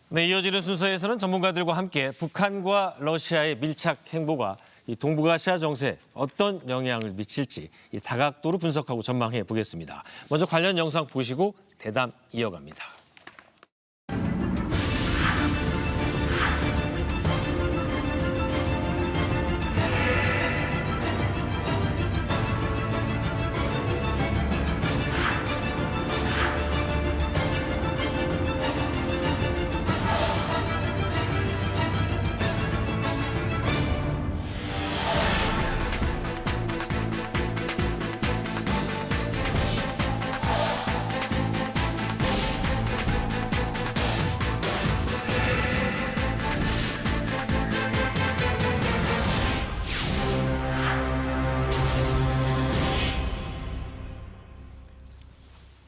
네, 이어지는 순서에서는 전문가들과 함께 북한과 러시아의 밀착 행보가 이 동북아시아 정세에 어떤 영향을 미칠지 이 다각도로 분석하고 전망해 보겠습니다. 먼저 관련 영상 보시고 대담 이어갑니다.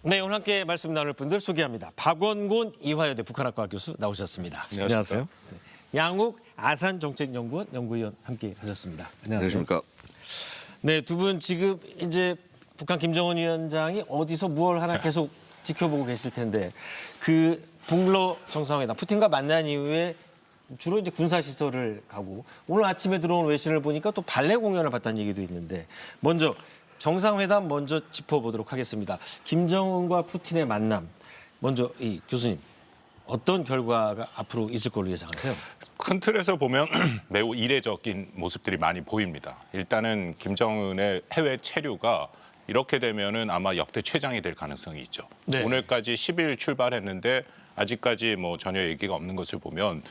네, 오늘 함께 말씀 나눌 분들 소개합니다. 박원곤 이화여대 북한학과 교수 나오셨습니다. 안녕하세요. 네. 양욱 아산정책연구원 연구위원 함께 하셨습니다. 안녕하십니까. 네, 두 분 지금 이제 북한 김정은 위원장이 어디서 무얼 하나 계속 지켜보고 계실 텐데 그 북러 정상회담 푸틴과 만난 이후에 주로 이제 군사시설을 가고 오늘 아침에 들어온 외신을 보니까 또 발레 공연을 봤다는 얘기도 있는데 먼저 정상회담 먼저 짚어보도록 하겠습니다. 김정은과 푸틴의 만남, 먼저 이 교수님 어떤 결과가 앞으로 있을 걸로 예상하세요? 큰 틀에서 보면 매우 이례적인 모습들이 많이 보입니다. 일단은 김정은의 해외 체류가 이렇게 되면은 아마 역대 최장이 될 가능성이 있죠. 네. 오늘까지 10일 출발했는데 아직까지 뭐 전혀 얘기가 없는 것을 보면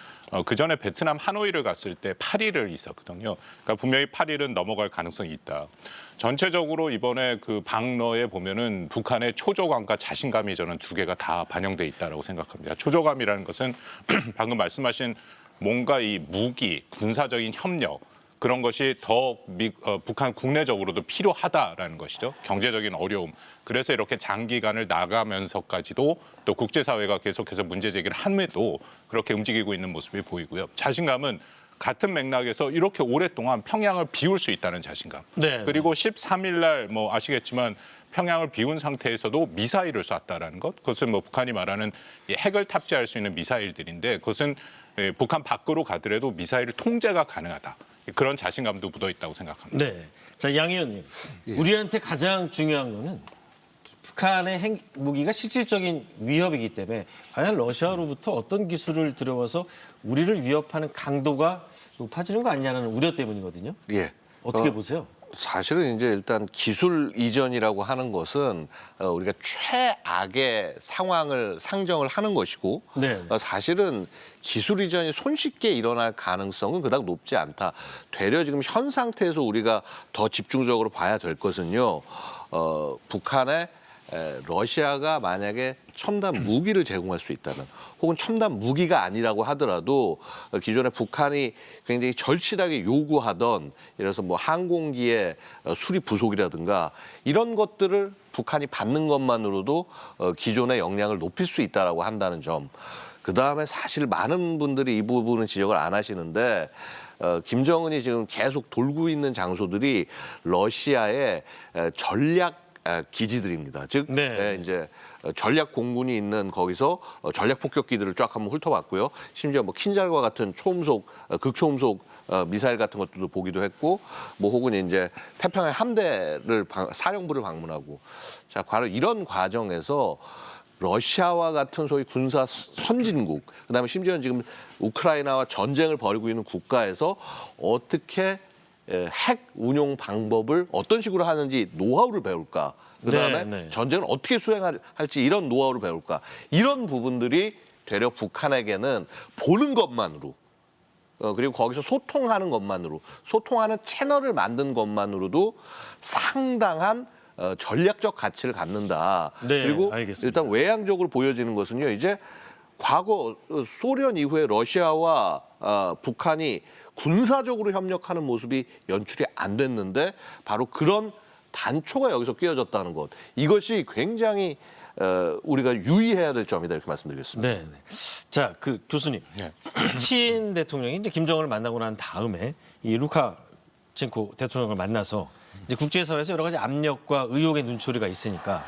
그 전에 베트남 하노이를 갔을 때 8일을 있었거든요. 그러니까 분명히 8일은 넘어갈 가능성이 있다. 전체적으로 이번에 그 방러에 보면은 북한의 초조감과 자신감이 저는 두 개가 다 반영돼 있다라고 생각합니다. 초조감이라는 것은 방금 말씀하신 뭔가 이 무기, 군사적인 협력 그런 것이 더 북한 국내적으로도 필요하다라는 것이죠. 경제적인 어려움. 그래서 이렇게 장기간을 나가면서까지도 또 국제사회가 계속해서 문제 제기를 함에도 그렇게 움직이고 있는 모습이 보이고요. 자신감은 같은 맥락에서 이렇게 오랫동안 평양을 비울 수 있다는 자신감. 네. 그리고 13일 날 뭐 아시겠지만 평양을 비운 상태에서도 미사일을 쐈다라는 것. 그것은 뭐 북한이 말하는 핵을 탑재할 수 있는 미사일들인데 그것은 북한 밖으로 가더라도 미사일 통제가 가능하다. 그런 자신감도 묻어 있다고 생각합니다. 네. 자, 양 의원님. 우리한테 가장 중요한 거는 북한의 핵 무기가 실질적인 위협이기 때문에 과연 러시아로부터 어떤 기술을 들여와서 우리를 위협하는 강도가 높아지는 거 아니냐는 우려 때문이거든요. 예. 어떻게 보세요? 사실은 이제 일단 기술 이전이라고 하는 것은 우리가 최악의 상황을 상정을 하는 것이고 네. 사실은 기술 이전이 손쉽게 일어날 가능성은 그닥 높지 않다. 되려 지금 현 상태에서 우리가 더 집중적으로 봐야 될 것은요. 북한의 러시아가 만약에 첨단 무기를 제공할 수 있다는 혹은 첨단 무기가 아니라고 하더라도 기존에 북한이 굉장히 절실하게 요구하던 예를 들어서 뭐 항공기의 수리 부속이라든가 이런 것들을 북한이 받는 것만으로도 기존의 역량을 높일 수 있다라고 한다는 점. 그다음에 사실 많은 분들이 이 부분은 지적을 안 하시는데 김정은이 지금 계속 돌고 있는 장소들이 러시아의 전략 기지들입니다. 즉, 네. 이제 전략 공군이 있는 거기서 전략 폭격기들을 쫙 한번 훑어봤고요. 심지어 뭐 킨잘과 같은 초음속, 극초음속 미사일 같은 것들도 보기도 했고, 뭐 혹은 이제 태평양 함대를 사령부를 방문하고, 자, 바로 이런 과정에서 러시아와 같은 소위 군사 선진국, 그다음에 심지어는 지금 우크라이나와 전쟁을 벌이고 있는 국가에서 어떻게 핵 운용 방법을 어떤 식으로 하는지 노하우를 배울까? 그다음에 네. 전쟁을 어떻게 수행할지 이런 노하우를 배울까? 이런 부분들이 되려 북한에게는 보는 것만으로 그리고 거기서 소통하는 것만으로 소통하는 채널을 만든 것만으로도 상당한 전략적 가치를 갖는다. 네, 그리고 알겠습니다. 일단 외향적으로 보여지는 것은요. 이제 과거 소련 이후에 러시아와 북한이 군사적으로 협력하는 모습이 연출이 안 됐는데 바로 그런 단초가 여기서 끼어졌다는 것. 이것이 굉장히 우리가 유의해야 될 점이다 이렇게 말씀드리겠습니다. 네. 자, 그 교수님. 네. 푸틴 대통령이 이제 김정은을 만나고 난 다음에 이 루카첰코 대통령을 만나서 이제 국제사회에서 여러 가지 압력과 의혹의 눈초리가 있으니까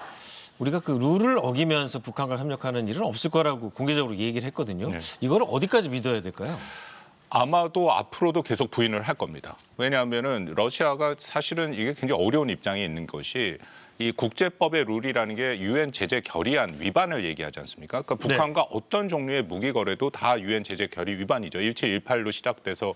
우리가 그 룰을 어기면서 북한과 협력하는 일은 없을 거라고 공개적으로 얘기를 했거든요. 네. 이걸 어디까지 믿어야 될까요? 아마도 앞으로도 계속 부인을 할 겁니다. 왜냐하면은 러시아가 사실은 이게 굉장히 어려운 입장에 있는 것이 이 국제법의 룰이라는 게 유엔 제재 결의안 위반을 얘기하지 않습니까? 그러니까 북한과 어떤 종류의 무기 거래도 다 유엔 제재 결의 위반이죠. 1718로 시작돼서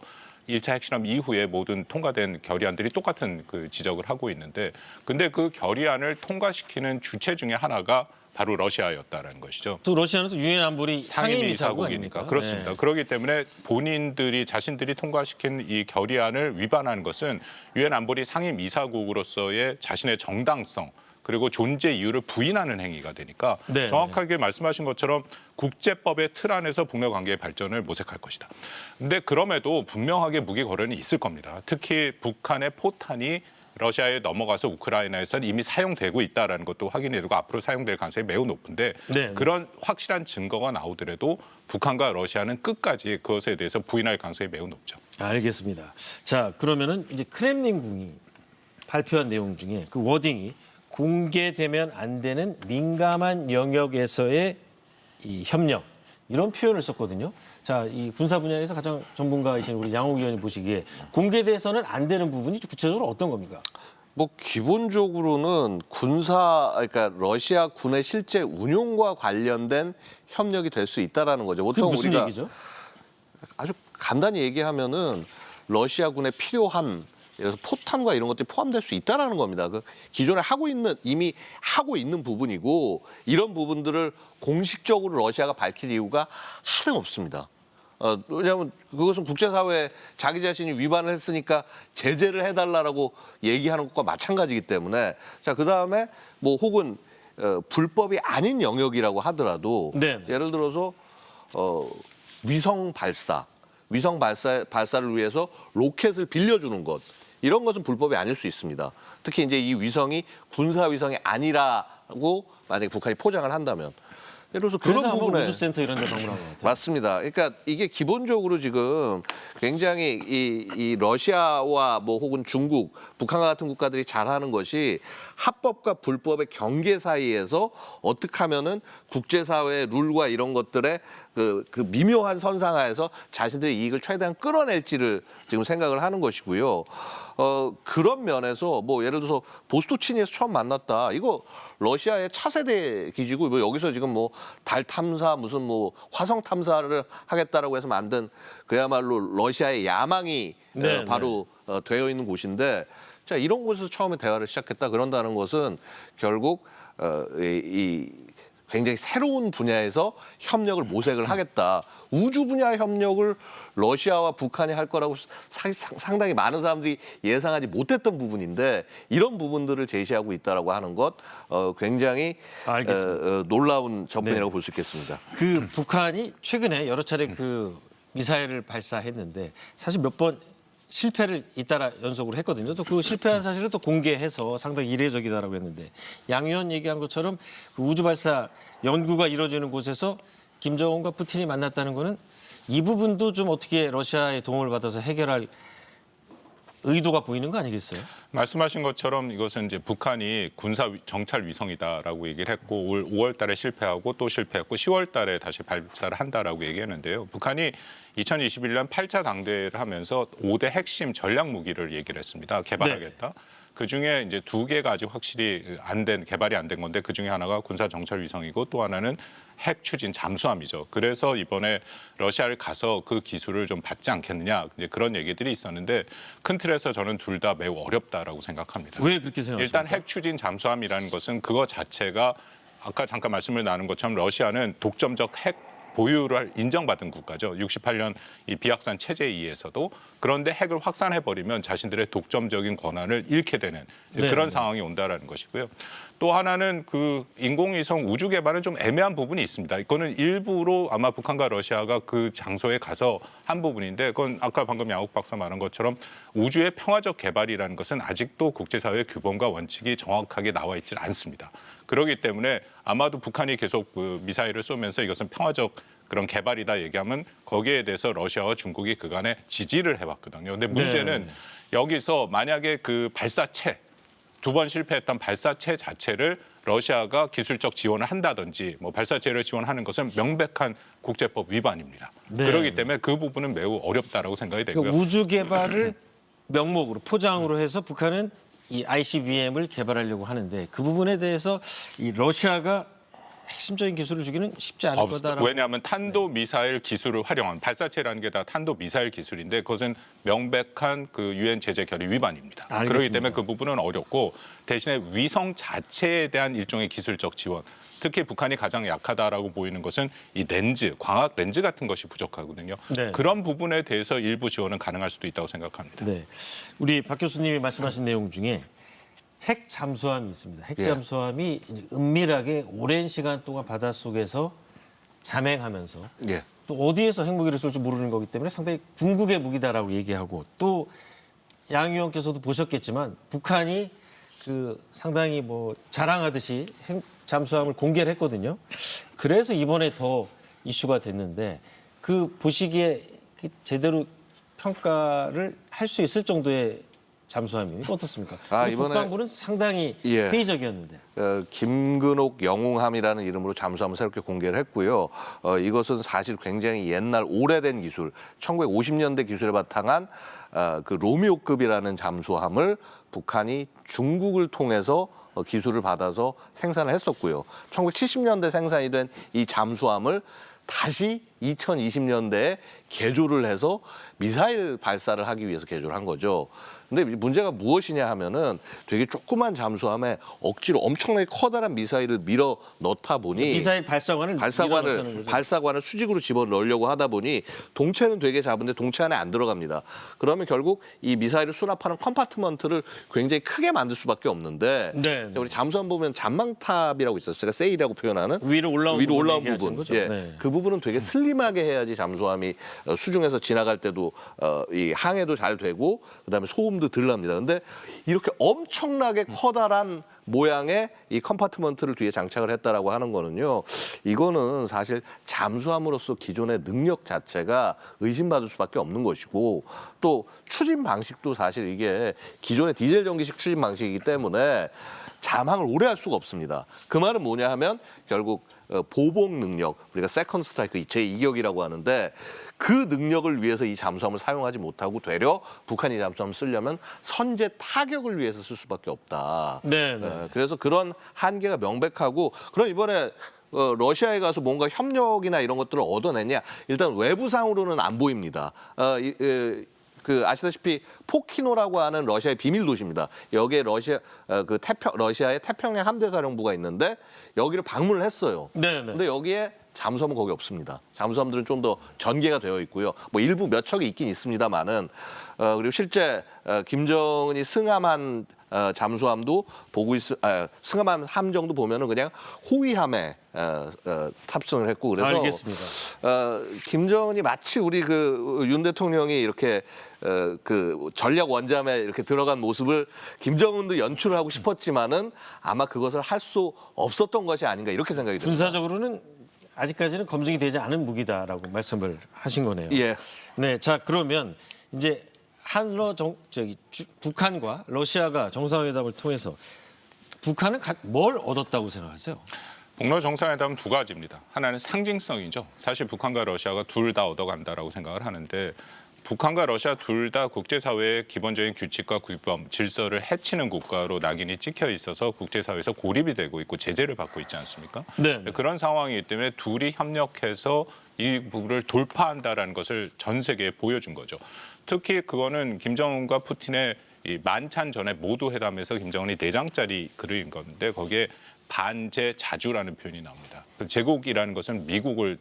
1차 핵실험 이후에 모든 통과된 결의안들이 똑같은 그 지적을 하고 있는데, 근데 그 결의안을 통과시키는 주체 중에 하나가 바로 러시아였다라는 것이죠. 또 러시아는 또 유엔 안보리 상임이사국 아닙니까? 그렇습니다. 네. 그렇기 때문에 본인들이 자신들이 통과시킨 이 결의안을 위반하는 것은 유엔 안보리 상임이사국으로서의 자신의 정당성 그리고 존재 이유를 부인하는 행위가 되니까 네. 정확하게 말씀하신 것처럼 국제법의 틀 안에서 북러 관계의 발전을 모색할 것이다. 근데 그럼에도 분명하게 무기 거래는 있을 겁니다. 특히 북한의 포탄이 러시아에 넘어가서 우크라이나에서는 이미 사용되고 있다는 것도 확인해 두고 앞으로 사용될 가능성이 매우 높은데 네. 그런 확실한 증거가 나오더라도 북한과 러시아는 끝까지 그것에 대해서 부인할 가능성이 매우 높죠. 알겠습니다. 자, 그러면은 이제 크렘린궁이 발표한 내용 중에 그 워딩이 공개되면 안 되는 민감한 영역에서의 이 협력 이런 표현을 썼거든요. 자, 이 군사 분야에서 가장 전문가이신 우리 양옥 의원이 보시기에 공개돼서는 안 되는 부분이 구체적으로 어떤 겁니까? 뭐 기본적으로는 그러니까 러시아 군의 실제 운용과 관련된 협력이 될 수 있다라는 거죠. 그게 보통 무슨 우리가 얘기죠? 아주 간단히 얘기하면은 러시아군의 필요함, 그래서 포탄과 이런 것들이 포함될 수 있다라는 겁니다. 그 기존에 이미 하고 있는 부분이고 이런 부분들을 공식적으로 러시아가 밝힐 이유가 하등 없습니다. 왜냐하면 그것은 국제사회에 자기 자신이 위반을 했으니까 제재를 해달라고 얘기하는 것과 마찬가지이기 때문에 자 그다음에 뭐 혹은 불법이 아닌 영역이라고 하더라도 네. 예를 들어서 위성 발사를 위해서 로켓을 빌려주는 것 이런 것은 불법이 아닐 수 있습니다. 특히 이제 이 위성이 군사 위성이 아니라고 만약에 북한이 포장을 한다면 예를 들어서 그래서 그런 아마 부분에 우주센터 이런 데 방문한 것 같아요. 맞습니다. 그러니까 이게 기본적으로 지금 굉장히 이 러시아와 뭐 혹은 중국, 북한과 같은 국가들이 잘하는 것이 합법과 불법의 경계 사이에서 어떻게 하면은 국제사회의 룰과 이런 것들의 그 미묘한 선상하에서 자신들의 이익을 최대한 끌어낼지를 지금 생각을 하는 것이고요. 그런 면에서 뭐 예를 들어서 보스토치니에서 처음 만났다. 이거 러시아의 차세대 기지고 뭐 여기서 지금 뭐 달 탐사 무슨 뭐 화성 탐사를 하겠다라고 해서 만든 그야말로 러시아의 야망이 네, 바로 되어 있는 곳인데 자 이런 곳에서 처음에 대화를 시작했다 그런다는 것은 결국 이 굉장히 새로운 분야에서 협력을 모색을 하겠다. 우주 분야 협력을 러시아와 북한이 할 거라고 상당히 많은 사람들이 예상하지 못했던 부분인데 이런 부분들을 제시하고 있다라고 하는 것 굉장히 놀라운 접근이라고 볼 수 있겠습니다. 그 북한이 최근에 여러 차례 그 미사일을 발사했는데 사실 몇 번 실패를 잇따라 연속으로 했거든요. 또 그 실패한 사실을 또 공개해서 상당히 이례적이다라고 했는데 양 의원 얘기한 것처럼 그 우주 발사 연구가 이루어지는 곳에서 김정은과 푸틴이 만났다는 거는 이 부분도 좀 어떻게 러시아의 도움을 받아서 해결할 의도가 보이는 거 아니겠어요? 말씀하신 것처럼 이것은 이제 북한이 군사 정찰 위성이다라고 얘기를 했고 올 5월 달에 실패하고 또 실패했고 10월 달에 다시 발사를 한다라고 얘기했는데요. 북한이 2021년 8차 당대회를 하면서 5대 핵심 전략 무기를 얘기를 했습니다. 개발하겠다. 네. 그중에 이제 2개가 아직 확실히 개발이 안 된 건데 그중에 하나가 군사 정찰 위성이고 또 하나는 핵 추진 잠수함이죠. 그래서 이번에 러시아를 가서 그 기술을 좀 받지 않겠느냐 이제 그런 얘기들이 있었는데 큰 틀에서 저는 둘 다 매우 어렵다라고 생각합니다. 왜 그렇게 생각하십니까? 일단 핵 추진 잠수함이라는 것은 그거 자체가 아까 잠깐 말씀을 나눈 것처럼 러시아는 독점적 핵 보유를 인정받은 국가죠. 68년 이 비확산 체제에 의해서도. 그런데 핵을 확산해버리면 자신들의 독점적인 권한을 잃게 되는 그런 상황이 온다라는 것이고요. 또 하나는 그 인공위성 우주 개발은 좀 애매한 부분이 있습니다. 이거는 일부러 아마 북한과 러시아가 그 장소에 가서 한 부분인데 그건 아까 방금 양옥 박사 말한 것처럼 우주의 평화적 개발이라는 것은 아직도 국제사회의 규범과 원칙이 정확하게 나와 있지 않습니다. 그렇기 때문에 아마도 북한이 계속 그 미사일을 쏘면서 이것은 평화적 그런 개발이다 얘기하면 거기에 대해서 러시아와 중국이 그간에 지지를 해왔거든요. 근데 문제는 여기서 만약에 그 발사체 2번 실패했던 발사체 자체를 러시아가 기술적 지원을 한다든지 뭐 발사체를 지원하는 것은 명백한 국제법 위반입니다. 네. 그렇기 때문에 그 부분은 매우 어렵다라고 생각이 되고요. 그러니까 우주 개발을 명목으로 포장으로 해서 북한은 이 ICBM을 개발하려고 하는데 그 부분에 대해서 이 러시아가 핵심적인 기술을 주기는 쉽지 않을 거다라고. 왜냐하면 탄도 미사일 기술을 활용한 발사체라는 게 다 탄도 미사일 기술인데 그것은 명백한 그 유엔 제재 결의 위반입니다. 알겠습니다. 그렇기 때문에 그 부분은 어렵고 대신에 위성 자체에 대한 일종의 기술적 지원. 특히 북한이 가장 약하다라고 보이는 것은 이 렌즈, 광학 렌즈 같은 것이 부족하거든요. 네. 그런 부분에 대해서 일부 지원은 가능할 수도 있다고 생각합니다. 네, 우리 박 교수님이 말씀하신 내용 중에 핵 잠수함이 있습니다. 핵 예. 잠수함이 이제 은밀하게 오랜 시간 동안 바닷속에서 잠행하면서 예. 또 어디에서 핵무기를 쏠지 모르는 거기 때문에 상당히 궁극의 무기다라고 얘기하고 또 양 의원께서도 보셨겠지만 북한이 그 상당히 뭐 자랑하듯이 핵 잠수함을 공개를 했거든요. 그래서 이번에 더 이슈가 됐는데 그 보시기에 제대로 평가를 할 수 있을 정도의 잠수함입니까? 어떻습니까? 이번에- 국방부는 상당히 예. 회의적이었는데. 김근옥 영웅함이라는 이름으로 잠수함을 새롭게 공개를 했고요. 이것은 사실 굉장히 옛날 오래된 기술, 1950년대 기술에 바탕한 그 로미오급이라는 잠수함을 북한이 중국을 통해서 기술을 받아서 생산을 했었고요. 1970년대 생산이 된 이 잠수함을 다시 2020년대에 개조를 해서 미사일 발사를 하기 위해서 개조를 한 거죠. 근데 문제가 무엇이냐 하면은 되게 조그만 잠수함에 억지로 엄청나게 커다란 미사일을 밀어 넣다 보니 미사일 발사관을 밀어넣다는 거죠. 발사관을 수직으로 집어 넣으려고 하다 보니 동체는 되게 작은데 동체 안에 안 들어갑니다. 그러면 결국 이 미사일을 수납하는 컴파트먼트를 굉장히 크게 만들 수밖에 없는데 네, 네. 우리 잠수함 보면 잠망탑이라고 있었어요. 제가 세일이라고 표현하는 위로 올라온 얘기하시는 부분. 거죠? 예. 네. 그 부분은 되게 슬림하게 해야지 잠수함이 수중에서 지나갈 때도 이 항해도 잘 되고 그다음에 소음도 덜 납니다. 근데 이렇게 엄청나게 커다란 모양의 이 컴파트먼트를 뒤에 장착을 했다라고 하는 거는요. 이거는 사실 잠수함으로서 기존의 능력 자체가 의심받을 수밖에 없는 것이고 또 추진 방식도 사실 이게 기존의 디젤 전기식 추진 방식이기 때문에 잠항을 오래 할 수가 없습니다. 그 말은 뭐냐 하면 결국 보복 능력, 우리가 세컨드 스트라이크 제2격이라고 하는데 그 능력을 위해서 이 잠수함을 사용하지 못하고 되려 북한이 잠수함을 쓰려면 선제 타격을 위해서 쓸 수밖에 없다. 네, 네. 그래서 그런 한계가 명백하고 그럼 이번에 러시아에 가서 뭔가 협력이나 이런 것들을 얻어내냐? 일단 외부상으로는 안 보입니다. 그 아시다시피 포키노라고 하는 러시아의 비밀 도시입니다. 여기에 러시아의 태평양 함대사령부가 있는데 여기를 방문을 했어요. 네, 네. 근데 여기에 잠수함은 거기 없습니다. 잠수함들은 좀 더 전개가 되어 있고요. 뭐 일부 몇 척이 있긴 있습니다만은 그리고 실제 김정은이 승함한 잠수함도 보고 승함한 함정도 보면은 그냥 호위함에 탑승을 했고 그래서 알겠습니다. 김정은이 마치 우리 그 윤 대통령이 이렇게 그 전략 원잠에 이렇게 들어간 모습을 김정은도 연출을 하고 싶었지만은 아마 그것을 할 수 없었던 것이 아닌가 이렇게 생각이 듭니다. 군사적으로는 아직까지는 검증이 되지 않은 무기다라고 말씀을 하신 거네요. 예. 네, 자 그러면 이제 북한과 러시아가 정상회담을 통해서 북한은 뭘 얻었다고 생각하세요? 북러 정상회담은 두 가지입니다. 하나는 상징성이죠. 사실 북한과 러시아가 둘 다 얻어간다라고 생각을 하는데 북한과 러시아 둘 다 국제사회의 기본적인 규칙과 규범, 질서를 해치는 국가로 낙인이 찍혀 있어서 국제사회에서 고립이 되고 있고 제재를 받고 있지 않습니까? 네. 그런 상황이기 때문에 둘이 협력해서 이 부분을 돌파한다라는 것을 전 세계에 보여준 거죠. 특히 그거는 김정은과 푸틴의 이 만찬 전에 모두 회담에서 김정은이 4장짜리 글을 읽은 건데 거기에 반제 자주라는 표현이 나옵니다. 제국이라는 것은 미국을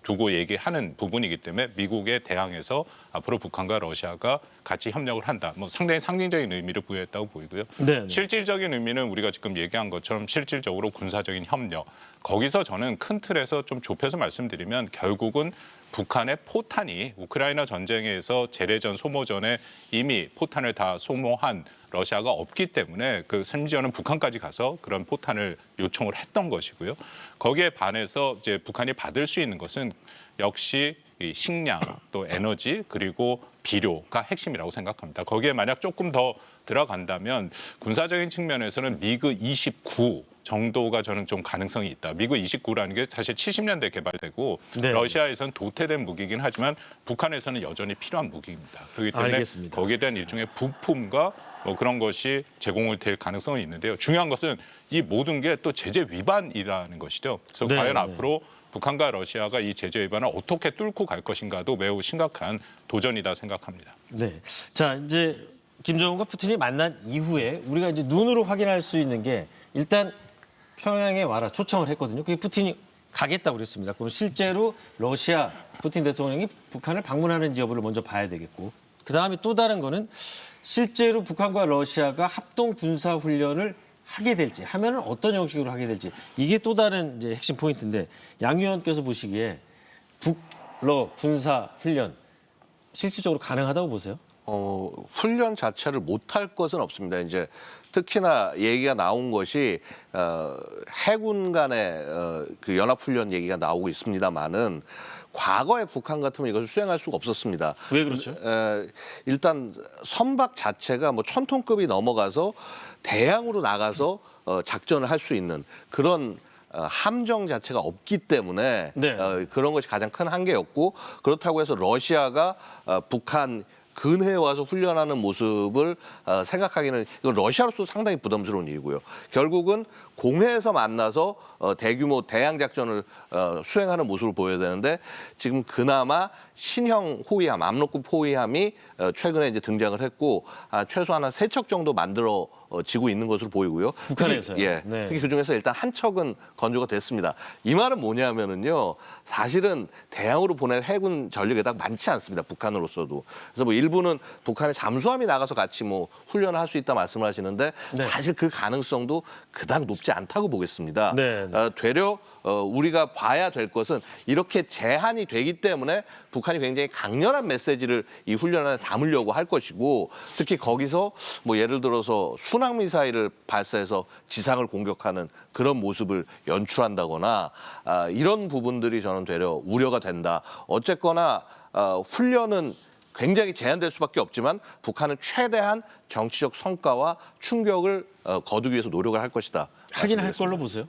두고 얘기하는 부분이기 때문에 미국에 대항해서 앞으로 북한과 러시아가 같이 협력을 한다. 뭐 상당히 상징적인 의미를 부여했다고 보이고요. 네. 실질적인 의미는 우리가 지금 얘기한 것처럼 실질적으로 군사적인 협력. 거기서 저는 큰 틀에서 좀 좁혀서 말씀드리면 결국은 북한의 포탄이 우크라이나 전쟁에서 재래전 소모전에 이미 포탄을 다 소모한 러시아가 없기 때문에 그 심지어는 북한까지 가서 그런 포탄을 요청을 했던 것이고요. 거기에 반해서 이제 북한이 받을 수 있는 것은 역시 이 식량 또 에너지 그리고 비료가 핵심이라고 생각합니다. 거기에 만약 조금 더 들어간다면 군사적인 측면에서는 미그 29 정도가 저는 좀 가능성이 있다. 미그 29라는 게 사실 70년대 개발되고 네. 러시아에서는 도태된 무기이긴 하지만 북한에서는 여전히 필요한 무기입니다. 그렇기 때문에 알겠습니다. 거기에 대한 일종의 부품과 뭐 그런 것이 제공을 될 가능성이 있는데요. 중요한 것은 이 모든 게 또 제재 위반이라는 것이죠. 그래서 네, 과연 네. 앞으로 북한과 러시아가 이 제재 위반을 어떻게 뚫고 갈 것인가도 매우 심각한 도전이다 생각합니다. 네. 자, 이제 김정은과 푸틴이 만난 이후에 우리가 이제 눈으로 확인할 수 있는 게 일단 평양에 와라 초청을 했거든요. 그게 푸틴이 가겠다고 그랬습니다. 그럼 실제로 러시아 푸틴 대통령이 북한을 방문하는지 여부를 먼저 봐야 되겠고, 그다음에 또 다른 거는 실제로 북한과 러시아가 합동 군사 훈련을 하게 될지, 하면은 어떤 형식으로 하게 될지, 이게 또 다른 이제 핵심 포인트인데, 양 의원께서 보시기에 북러 군사 훈련 실질적으로 가능하다고 보세요? 훈련 자체를 못할 것은 없습니다. 이제 특히나 얘기가 나온 것이 해군 간의 그 연합훈련 얘기가 나오고 있습니다만은 과거에 북한 같으면 이것을 수행할 수가 없었습니다. 왜 그렇죠? 일단 선박 자체가 뭐 1000톤급이 넘어가서 대양으로 나가서 작전을 할 수 있는 그런 함정 자체가 없기 때문에 네. 그런 것이 가장 큰 한계였고, 그렇다고 해서 러시아가 북한 근해에 와서 훈련하는 모습을 생각하기는 이건 러시아로서 상당히 부담스러운 일이고요. 결국은 공해에서 만나서 대규모 대양 작전을 수행하는 모습을 보여야 되는데, 지금 그나마 신형 호위함, 압록급 호위함이 최근에 이제 등장을 했고, 최소한 한 3척 정도 만들어지고 있는 것으로 보이고요. 북한에서요? 특히, 예, 네. 특히 그 중에서 일단 한 척은 건조가 됐습니다. 이 말은 뭐냐면은요, 사실은 대양으로 보낼 해군 전력이 딱 많지 않습니다. 북한으로서도. 그래서 뭐 일부는 북한의 잠수함이 나가서 같이 뭐 훈련을 할 수 있다 말씀을 하시는데, 네. 사실 그 가능성도 그닥 높지 않다고 보겠습니다. 네, 네. 되려 우리가 봐야 될 것은 이렇게 제한이 되기 때문에 북한이 굉장히 강렬한 메시지를 이 훈련 안에 담으려고 할 것이고, 특히 거기서 뭐 예를 들어서 순항 미사일을 발사해서 지상을 공격하는 그런 모습을 연출한다거나 이런 부분들이 저는 되려 우려가 된다. 어쨌거나 훈련은 굉장히 제한될 수밖에 없지만 북한은 최대한 정치적 성과와 충격을 거두기 위해서 노력을 할 것이다. 하긴 할 걸로 보세요?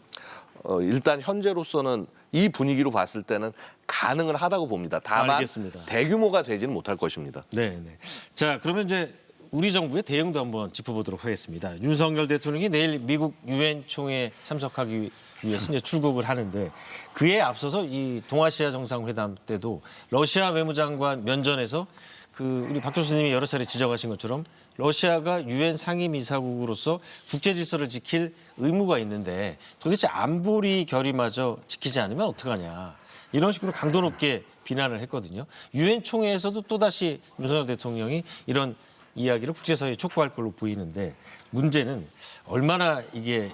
일단 현재로서는 이 분위기로 봤을 때는 가능은 하다고 봅니다. 다만 알겠습니다. 대규모가 되지는 못할 것입니다. 네, 네. 자, 그러면 이제 우리 정부의 대응도 한번 짚어보도록 하겠습니다. 윤석열 대통령이 내일 미국 유엔 총회에 참석하기 위해서 이제 출국을 하는데, 그에 앞서서 이 동아시아 정상회담 때도 러시아 외무장관 면전에서 그 우리 박 교수님이 여러 차례 지적하신 것처럼 러시아가 유엔 상임이사국으로서 국제 질서를 지킬 의무가 있는데 도대체 안보리 결의마저 지키지 않으면 어떡하냐, 이런 식으로 강도 높게 비난을 했거든요. 유엔 총회에서도 또다시 윤석열 대통령이 이런 이야기를 국제사회에 촉구할 걸로 보이는데, 문제는 얼마나 이게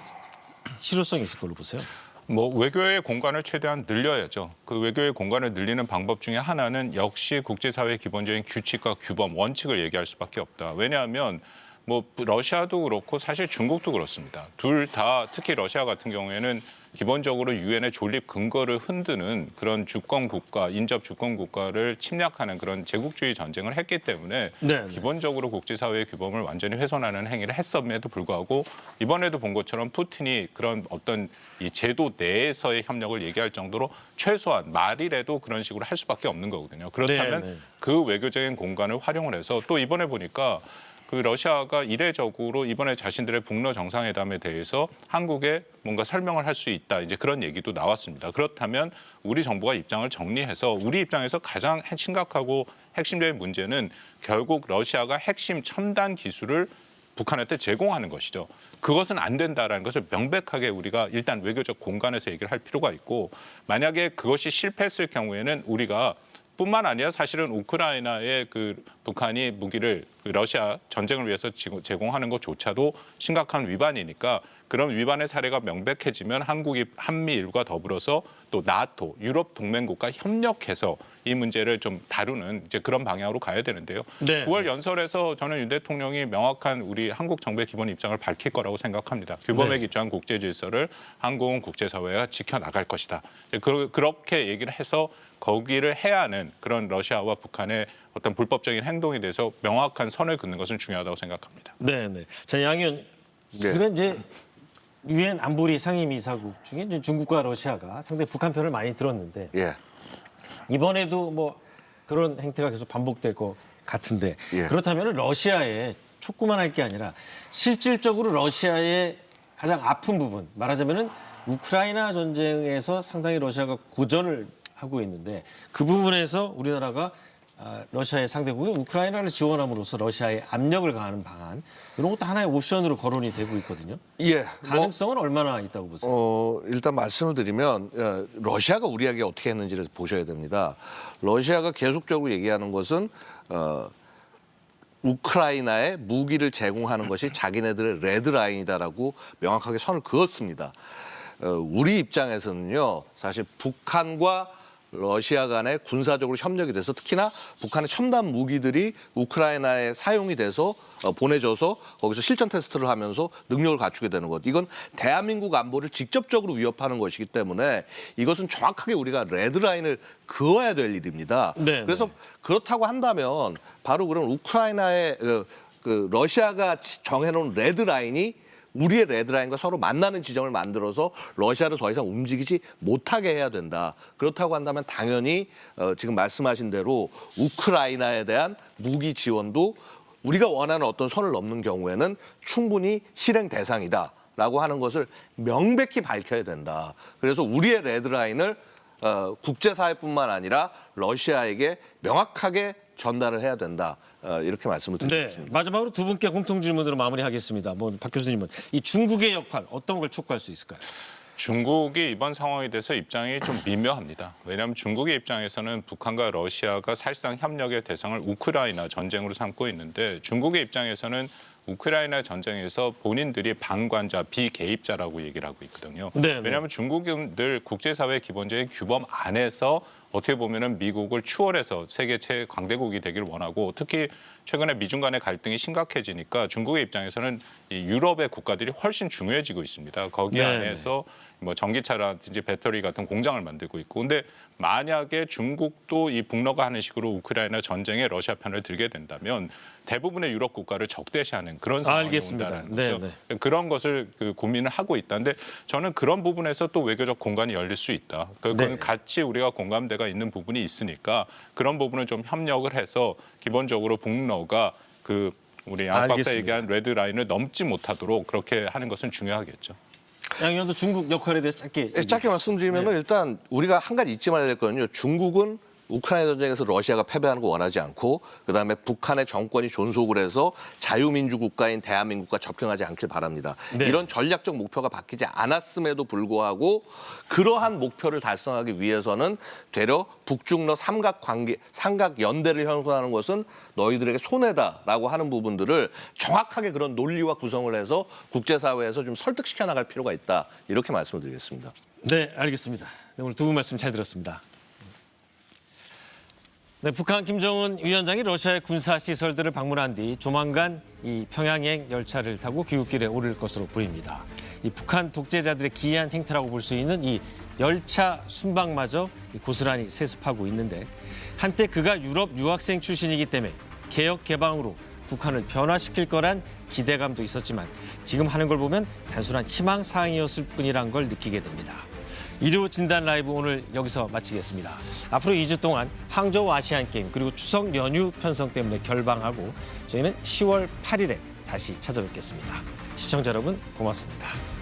실효성이 있을 걸로 보세요? 뭐 외교의 공간을 최대한 늘려야죠. 그 외교의 공간을 늘리는 방법 중에 하나는 역시 국제사회의 기본적인 규칙과 규범, 원칙을 얘기할 수밖에 없다. 왜냐하면 뭐 러시아도 그렇고 사실 중국도 그렇습니다. 둘 다 특히 러시아 같은 경우에는 기본적으로 유엔의 존립 근거를 흔드는 그런 주권 국가, 인접 주권 국가를 침략하는 그런 제국주의 전쟁을 했기 때문에 네, 네. 기본적으로 국제사회의 규범을 완전히 훼손하는 행위를 했음에도 불구하고 이번에도 본 것처럼 푸틴이 그런 어떤 이 제도 내에서의 협력을 얘기할 정도로 최소한 말이라도 그런 식으로 할 수밖에 없는 거거든요. 그렇다면 네, 네. 그 외교적인 공간을 활용을 해서 또 이번에 보니까 그 러시아가 이례적으로 이번에 자신들의 북러 정상회담에 대해서 한국에 뭔가 설명을 할 수 있다, 이제 그런 얘기도 나왔습니다. 그렇다면 우리 정부가 입장을 정리해서 우리 입장에서 가장 심각하고 핵심적인 문제는 결국 러시아가 핵심 첨단 기술을 북한한테 제공하는 것이죠. 그것은 안 된다라는 것을 명백하게 우리가 일단 외교적 공간에서 얘기를 할 필요가 있고, 만약에 그것이 실패했을 경우에는 우리가 뿐만 아니라 사실은 우크라이나에 그 북한이 무기를 러시아 전쟁을 위해서 제공하는 것조차도 심각한 위반이니까, 그런 위반의 사례가 명백해지면 한국이 한미일과 더불어서 또 나토, 유럽 동맹국과 협력해서 이 문제를 좀 다루는 이제 그런 방향으로 가야 되는데요. 네. 9월 연설에서 저는 윤 대통령이 명확한 우리 한국 정부의 기본 입장을 밝힐 거라고 생각합니다. 규범에 네. 기초한 국제 질서를 한국은 국제사회가 지켜나갈 것이다. 그렇게 얘기를 해서 거기를 해야 하는 그런 러시아와 북한의 어떤 불법적인 행동에 대해서 명확한 선을 긋는 것은 중요하다고 생각합니다. 네, 네. 자, 양 의원, 네. 그런 이제 유엔 안보리 상임이사국 중에 이제 중국과 러시아가 상당히 북한 편을 많이 들었는데 예. 이번에도 뭐 그런 행태가 계속 반복될 것 같은데 예. 그렇다면 러시아에 촉구만 할 게 아니라 실질적으로 러시아의 가장 아픈 부분 말하자면은 우크라이나 전쟁에서 상당히 러시아가 고전을 하고 있는데 그 부분에서 우리나라가 러시아의 상대국인 우크라이나를 지원함으로써 러시아에 압력을 가하는 방안 이런 것도 하나의 옵션으로 거론이 되고 있거든요. 예. 가능성은 얼마나 있다고 보세요? 일단 말씀을 드리면 러시아가 우리에게 어떻게 했는지를 보셔야 됩니다. 러시아가 계속적으로 얘기하는 것은 우크라이나에 무기를 제공하는 것이 자기네들의 레드라인이다라고 명확하게 선을 그었습니다. 우리 입장에서는요, 사실 북한과 러시아 간에 군사적으로 협력이 돼서 특히나 북한의 첨단 무기들이 우크라이나에 사용이 돼서 보내져서 거기서 실전 테스트를 하면서 능력을 갖추게 되는 것. 이건 대한민국 안보를 직접적으로 위협하는 것이기 때문에 이것은 정확하게 우리가 레드라인을 그어야 될 일입니다. 네, 그래서 네. 그렇다고 한다면 바로 그런 우크라이나의 러시아가 정해놓은 레드라인이 우리의 레드라인과 서로 만나는 지점을 만들어서 러시아를 더 이상 움직이지 못하게 해야 된다. 그렇다고 한다면 당연히 지금 말씀하신 대로 우크라이나에 대한 무기 지원도 우리가 원하는 어떤 선을 넘는 경우에는 충분히 실행 대상이다라고 하는 것을 명백히 밝혀야 된다. 그래서 우리의 레드라인을 국제사회뿐만 아니라 러시아에게 명확하게 전달을 해야 된다. 이렇게 말씀을 드리겠습니다. 네, 마지막으로 두 분께 공통 질문으로 마무리하겠습니다. 뭐 박 교수님은 이 중국의 역할 어떤 걸 촉구할 수 있을까요? 중국이 이번 상황에 대해서 입장이 좀 미묘합니다. 왜냐하면 중국의 입장에서는 북한과 러시아가 사실상 협력의 대상을 우크라이나 전쟁으로 삼고 있는데 중국의 입장에서는 우크라이나 전쟁에서 본인들이 방관자, 비개입자라고 얘기를 하고 있거든요. 네, 왜냐하면 중국은 늘 국제사회 기본적인 규범 안에서 어떻게 보면은 미국을 추월해서 세계 최강대국이 되기를 원하고 특히 최근에 미중 간의 갈등이 심각해지니까 중국의 입장에서는 이 유럽의 국가들이 훨씬 중요해지고 있습니다. 거기 네, 안에서 뭐 전기차라든지 배터리 같은 공장을 만들고 있고 근데 만약에 중국도 이 북러가 하는 식으로 우크라이나 전쟁에 러시아 편을 들게 된다면 대부분의 유럽 국가를 적대시하는 그런 상황이 알겠습니다. 온다는 네, 거죠. 그런 것을 고민을 하고 있다는데 저는 그런 부분에서 또 외교적 공간이 열릴 수 있다. 그건 네. 같이 우리가 공감대가 있는 부분이 있으니까 그런 부분을 좀 협력을 해서 기본적으로 북러가 우리 양 박사 알겠습니다. 얘기한 레드라인을 넘지 못하도록 그렇게 하는 것은 중요하겠죠. 양 의원도 중국 역할에 대해서 짧게 말씀드리면 일단 우리가 한 가지 잊지 말아야 될 거는요. 중국은 우크라이나 전쟁에서 러시아가 패배하는 거 원하지 않고 그다음에 북한의 정권이 존속을 해서 자유민주 국가인 대한민국과 접경하지 않길 바랍니다. 네. 이런 전략적 목표가 바뀌지 않았음에도 불구하고 그러한 목표를 달성하기 위해서는 되려 북중러 삼각 연대를 형성하는 것은 너희들에게 손해다라고 하는 부분들을 정확하게 그런 논리와 구성을 해서 국제사회에서 좀 설득시켜 나갈 필요가 있다. 이렇게 말씀을 드리겠습니다. 네, 알겠습니다. 네, 오늘 두 분 말씀 잘 들었습니다. 네, 북한 김정은 위원장이 러시아의 군사 시설들을 방문한 뒤 조만간 이 평양행 열차를 타고 귀국길에 오를 것으로 보입니다. 이 북한 독재자들의 기이한 행태라고 볼 수 있는 이 열차 순방마저 고스란히 세습하고 있는데 한때 그가 유럽 유학생 출신이기 때문에 개혁 개방으로 북한을 변화시킬 거란 기대감도 있었지만 지금 하는 걸 보면 단순한 희망 사항이었을 뿐이란 걸 느끼게 됩니다. 일요 진단 라이브 오늘 여기서 마치겠습니다. 앞으로 2주 동안 항저우 아시안게임 그리고 추석 연휴 편성 때문에 결방하고 저희는 10월 8일에 다시 찾아뵙겠습니다. 시청자 여러분 고맙습니다.